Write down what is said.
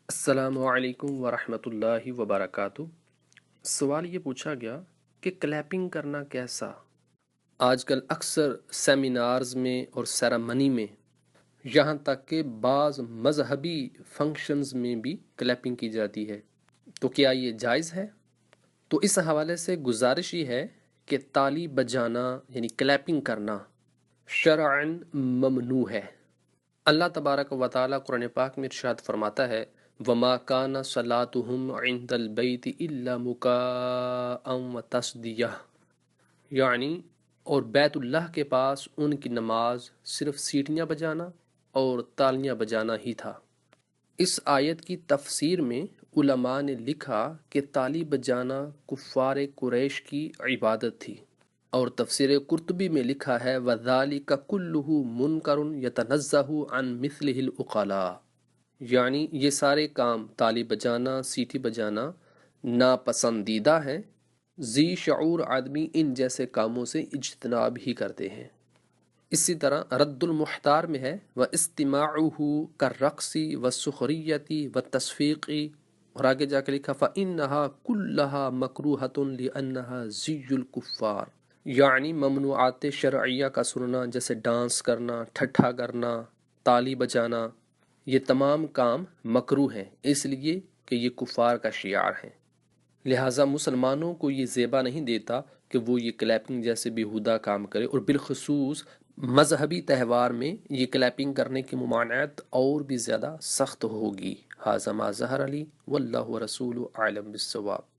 السلام علیکم ورحمۃ اللہ وبرکاتہ۔ سوال یہ پوچھا گیا کہ کلیپنگ کرنا کیسا؟ آج کل اکثر سیمینارز میں اور سیرامنی میں، یہاں تک کہ بعض مذہبی فنکشنز میں بھی کلیپنگ کی جاتی ہے، تو کیا یہ جائز ہے؟ تو اس حوالے سے گزارش یہ ہے کہ تالی بجانا یعنی کلیپنگ کرنا شرعاً ممنوع ہے۔ اللہ تبارک و تعالیٰ قرآن پاک میں ارشاد فرماتا ہے وَمَا كَانَ صَلَاتُهُمْ عِنْدَ الْبَيْتِ إِلَّا مُكَاءً وَتَصْدِيَةً، یعنی اور بیت اللہ کے پاس ان کی نماز صرف سیٹیاں بجانا اور تالیاں بجانا ہی تھا۔ اس آیت کی تفسیر میں علماء نے لکھا کہ تالی بجانا کفار قریش کی عبادت تھی، اور تفسیر قرطبی میں لکھا ہے وَذَلِكَ كُلُّهُ مُنْكَرٌ يَتَنَزَّهُ عَنْ مِثْلِهِ الْعُقَلَاء، یعنی یہ سارے کام تالی بجانا، سیٹی بجانا ناپسندیدہ ہیں، ذی شعور آدمی ان جیسے کاموں سے اجتناب ہی کرتے ہیں۔ اسی طرح رد المحتار میں ہے وَاسْتِمَاعُهُ كَالرَّقْصِ وَالسُّخْرِيَّةِ وَالتَّصْفِيقِ، اور آگے جا کے لکھا فَإِنَّهَا كُلَّهَا مَكْرُوهَةٌ لِأَنَّهَا زِيُّ الْكُفَّارِ، یعنی ممنوعات شرعیہ کا سننا جیسے ڈانس کرنا، ٹھٹھا کرنا، تالی بجانا، یہ تمام کام مکروہ ہیں اس لیے کہ یہ کفار کا شعار ہیں۔ لہٰذا مسلمانوں کو یہ زیبا نہیں دیتا کہ وہ یہ کلیپنگ جیسے بیہودہ کام کرے، اور بالخصوص مذہبی تہوار میں یہ کلیپنگ کرنے کی ممانعت اور بھی زیادہ سخت ہوگی۔ ھذا ما ظہر لی واللہ ورسولہ اعلم بالصواب۔